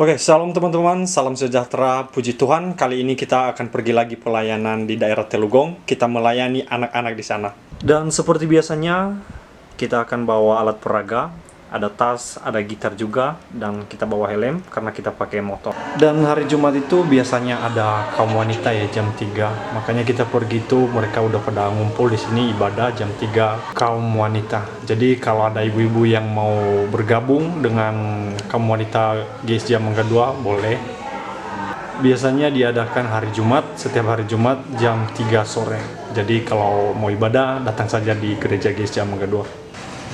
Oke, salam teman-teman, salam sejahtera, puji Tuhan. Kali ini kita akan pergi lagi pelayanan di daerah Telugong. Kita melayani anak-anak di sana. Dan seperti biasanya, kita akan bawa alat peraga, ada tas, ada gitar juga, dan kita bawa helm karena kita pakai motor. Dan hari Jumat itu biasanya ada kaum wanita ya jam 3. Makanya kita pergi itu mereka udah pada ngumpul di sini ibadah jam 3 kaum wanita. Jadi kalau ada ibu-ibu yang mau bergabung dengan kaum wanita GSJ Mangga 2 boleh. Biasanya diadakan hari Jumat, setiap hari Jumat jam 3 sore. Jadi kalau mau ibadah datang saja di gereja GSJ Mangga 2.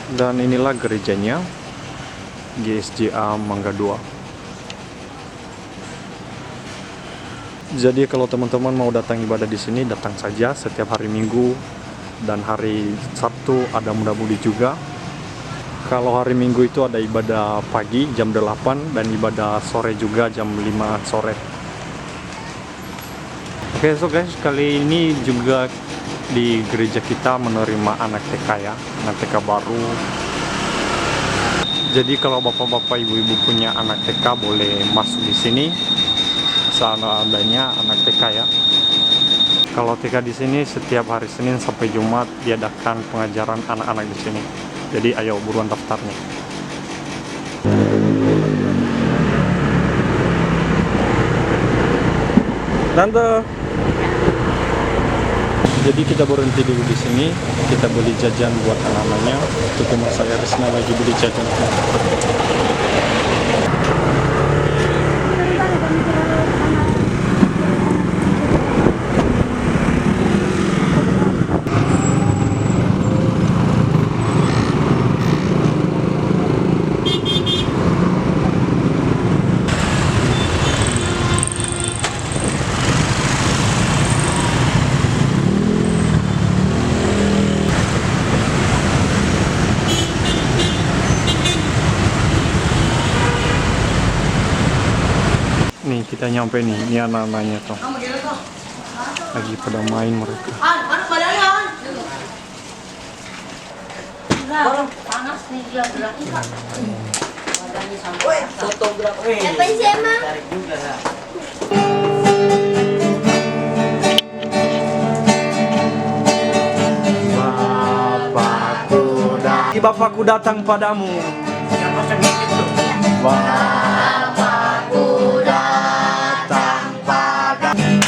Dan inilah gerejanya GSJA Mangga 2. Jadi kalau teman-teman mau datang ibadah di sini datang saja setiap hari Minggu dan hari Sabtu ada muda-mudi juga. Kalau hari Minggu itu ada ibadah pagi jam 8 dan ibadah sore juga jam 5 sore. Oke, so guys, kali ini juga di gereja kita menerima anak TK ya, anak TK baru. Jadi kalau bapak-bapak ibu-ibu punya anak TK boleh masuk di sini. Asal adanya anak TK ya. Kalau TK di sini setiap hari Senin sampai Jumat diadakan pengajaran anak-anak di sini. Jadi ayo buruan daftarnya. Tante. Jadi kita berhenti dulu di sini, kita beli jajan buat anak-anaknya. Itu teman saya Risna lagi beli jajan. Nih kita nyampe nih, ini anak-anaknya tuh lagi pada main mereka. Panas nih dia bilang ikan. Badannya sampai fotografi. Apa sih emang? Bapakku datang padamu. Siapa itu? Bapakku datang padamu.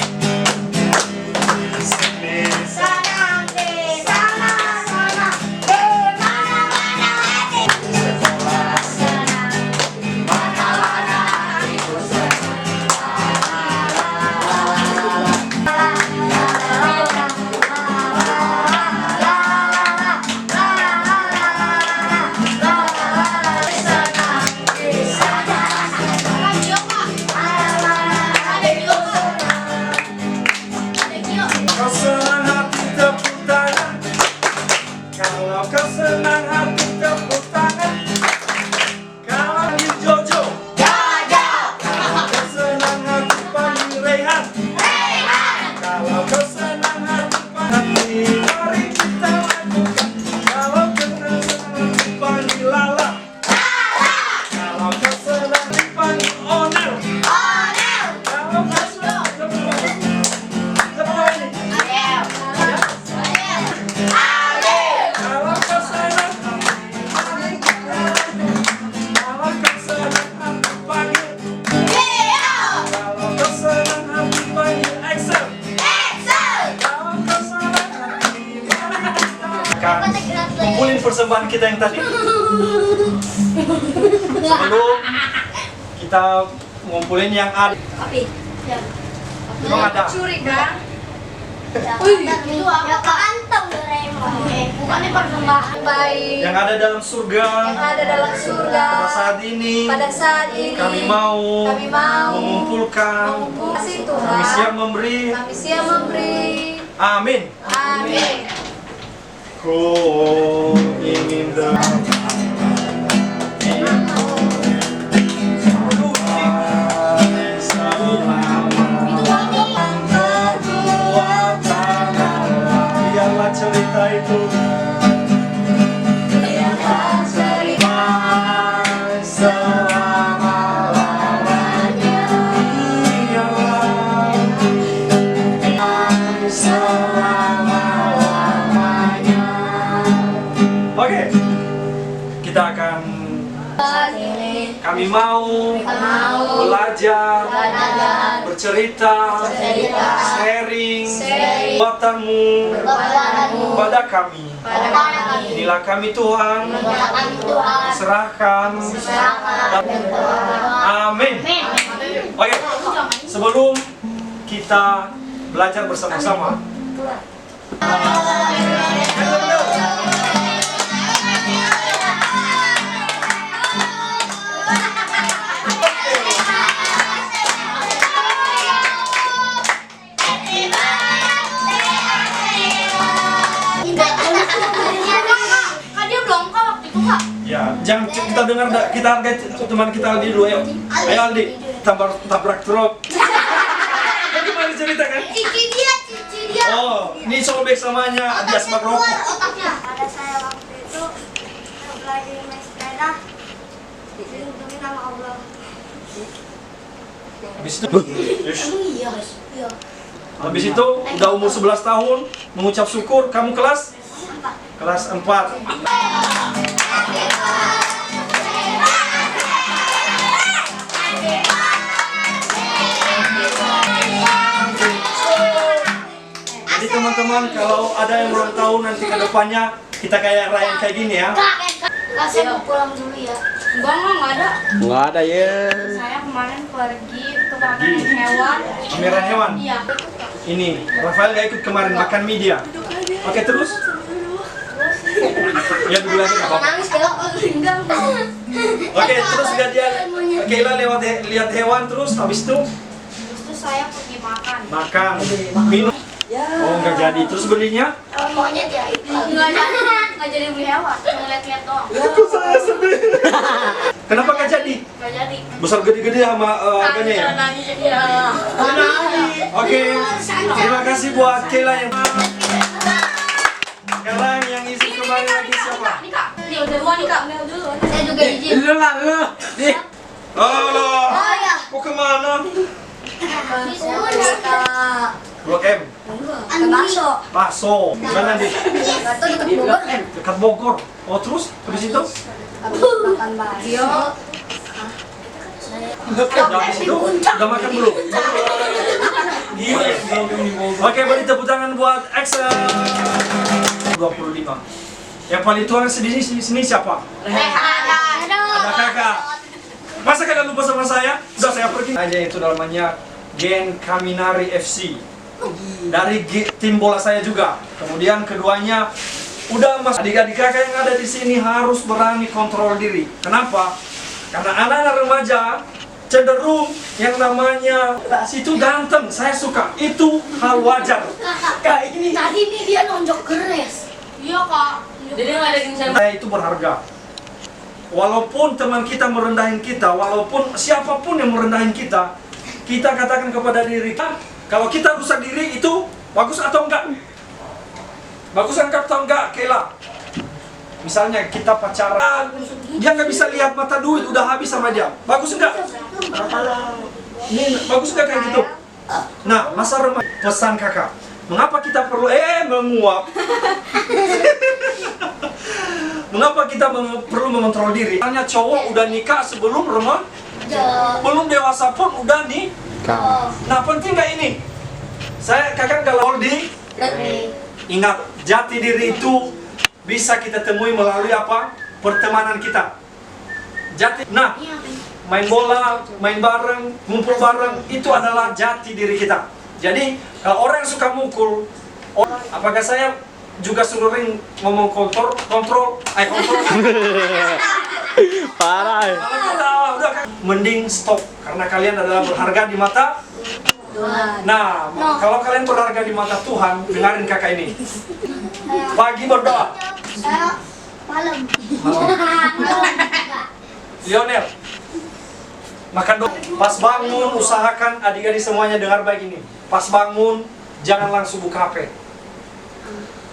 Sana di sana di mana-mana hati. Sekolah senang, mana-mana hatiku Kau senang hati tepuk tangan. Kalau kau senang hati tepuk tangan. Kalau di Jojo. Kalau kau senang hati panggil Rehan. Kalau kau senang hati panggil mari kita lakukan. Kalau kau senang hati panggil Lala. Kalau kau senang hati panggil Onel. Kalau kau senang kumpulin persembahan kita yang tadi sebelum kita ngumpulin yang ada. Api. Emang ada? Curiga. Itu apa kantong Doraemon? Bukannya persembahan baik. Yang ada dalam surga. Yang ada dalam surga. Pada saat ini kami mau mengumpulkan. Kasih Kami siap Tuhan. memberi. Kami siap memberi. Amin. Amin. Ku ingin biarlah cerita itu. Biarlah cerita selama-lamanya. mau belajar, bercerita, sharing perbuatanmu kepada kami. Inilah kami Tuhan, serahkan. Amin. Oke, sebelum kita belajar bersama-sama, ya, jangan kita dengar, kita hargai teman kita Aldi dulu ya. Ayo Aldi, tabrak truk. Bagaimana cerita kan? Cici dia. Oh, ini sobek samanya di asma rokok. Ada saya waktu itu belajar main sepeda, dilindungi sama Allah. Habis itu, habis itu udah umur 11 tahun, mengucap syukur. Kamu kelas 4. Jadi teman-teman, kalau ada yang ulang tahun nanti ke depannya, kita kayak rayain kayak gini ya. Kasih mau pulang dulu ya. Enggak ada. Nggak ada ya. Saya kemarin pergi ke pameran hewan. Pameran hewan. Iya. Ini, Rafael gak ikut kemarin makan mie dia. Oke, terus? Ya dulu lagi nggak apa-apa. Nangis kalau enggak. Oke, terus dia Kayla lihat hewan terus, habis itu Terus saya pergi makan. makan, minum. Oh, nggak jadi. Terus belinya? Maunya dia Nggak jadi beli hewan, ngeliat-liat doang. Aku saya sedih. Kenapa nggak jadi? Nggak jadi. Besar gede-gede sama harganya ya? Nangis dia. Oke, terima kasih buat Kayla yang. Sekarang yang isi kemarin lagi siapa? Nika, dia udah dua Nika. Saya juga izin. Lu lah lu. Nih. Halo. Oh ya. Mau kemana? Blok M. Bakso. Bakso. Mana di? Bakso dekat Bogor. Dekat Bogor. Oh terus? Habis itu? Makan bakso. Habis itu? Udah makan belum? Oke, beri tepuk tangan buat Excel. 25. Yang paling tua sini siapa? Ada kakak. Masa kalian lupa sama saya? Udah saya pergi. Aja itu namanya Gen Kaminari FC. Dari tim bola saya juga. Kemudian keduanya udah mas. Adik-adik kakak yang ada di sini harus berani kontrol diri. Kenapa? Karena anak-anak remaja cenderung yang namanya situ ganteng, saya suka. Itu hal wajar. Kayak ini. Tadi nih dia nonjok keres. Iya kak. Jadi nggak ada yang Saya itu berharga. Walaupun teman kita merendahin kita, walaupun siapapun yang merendahin kita, kita katakan kepada diri kita, kalau kita rusak diri itu bagus atau enggak? Bagus atau enggak, Kayla? Misalnya kita pacaran, dia nggak bisa lihat mata duit, udah habis sama dia. Bagus enggak? Ini bagus enggak kayak gitu? Nah, masa remaja, pesan kakak, mengapa kita perlu menguap? Mengapa kita perlu mengontrol diri? Misalnya cowok udah nikah sebelum belum dewasa pun udah nikah. Nah penting nggak ini? Saya kakak kalau di ingat jati diri itu bisa kita temui melalui apa? Pertemanan kita. Jati. Nah main bola, main bareng, ngumpul bareng itu adalah jati diri kita. Jadi kalau orang yang suka mukul, apakah saya juga sering ngomong kontrol. Parah. Kalau kita udah mending stop karena kalian adalah berharga di mata Tuhan. Nah, kalau kalian berharga di mata Tuhan, dengarin kakak ini. Pagi berdoa. Malam. Lionel. Makan doa. Pas bangun usahakan adik-adik semuanya dengar baik ini. Pas bangun jangan langsung buka HP.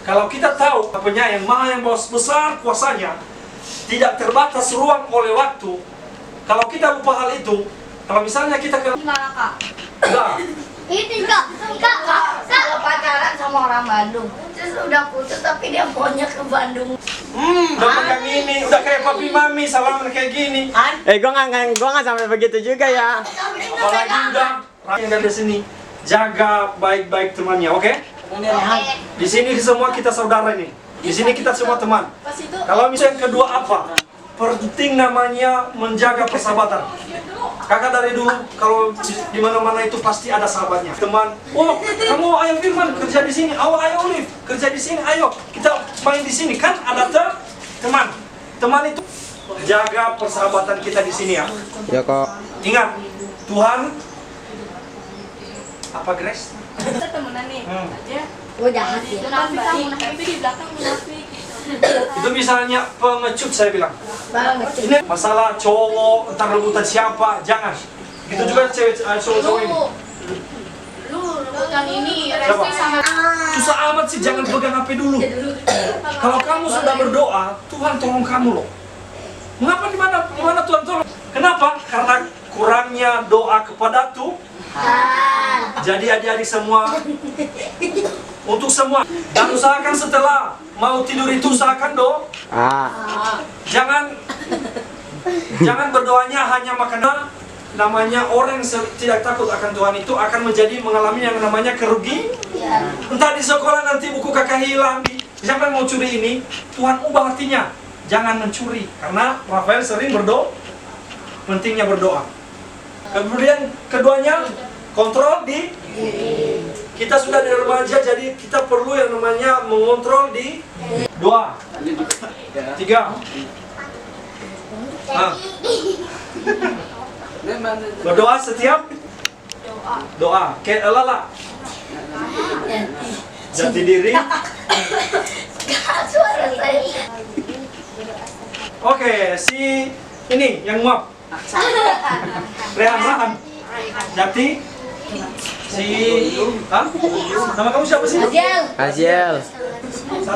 Kalau kita tahu penyayang Maha yang besar kuasanya, tidak terbatas ruang oleh waktu. Kalau kita lupa hal itu, kalau misalnya kita Gimana kak? enggak, Ini kak, pacaran sama orang Bandung. Terus udah putus tapi dia maunya ke Bandung. Udah pegang ini, udah kayak papi mami salaman kayak gini. Gua nggak sampai begitu juga ya. Apalagi udah yang dari sini. Jaga baik-baik temannya, oke? Di sini semua kita saudara ini. Di sini kita semua teman. Kalau misalnya yang kedua apa? Penting namanya menjaga persahabatan. Kakak dari dulu kalau di mana-mana itu pasti ada sahabatnya. Teman, oh kamu ayo Firman kerja di sini, ayo Olive kerja di sini, ayo kita main di sini kan ada teman. Teman itu jaga persahabatan kita di sini ya. Ya kok. Ingat Tuhan apa Grace? Kita temenan nih, aja Udah di depan baik, tapi di belakang munafik gitu. Itu misalnya pengecut saya bilang. banget. Ini masalah cowok entar rebutan siapa, jangan. Gitu juga cewek cowok ini. Lu rebutan ini, Siapa? Resti sama Susah amat sih, jangan pegang HP dulu. Kalau kamu sudah berdoa, Tuhan tolong kamu loh. Mengapa di mana Tuhan tolong? Kenapa? Karena kurangnya doa kepada Tuhan. Jadi adik-adik semua, untuk semua, dan usahakan setelah mau tidur itu usahakan jangan berdoanya hanya makanan. Namanya orang yang tidak takut akan Tuhan itu akan mengalami yang namanya kerugian. Entah di sekolah nanti buku kakak hilang. Siapa yang mau curi ini? Tuhan ubah hatinya. Jangan mencuri. Karena Rafael sering berdoa. Pentingnya berdoa. Kemudian keduanya kontrol di. Kita sudah di remaja jadi kita perlu yang namanya mengontrol di 2, 3. Berdoa setiap doa. Kayak lala. Jati diri. Oke, si ini yang muap. Rehan. Jati. Si nama kamu siapa sih? Aziel. 1.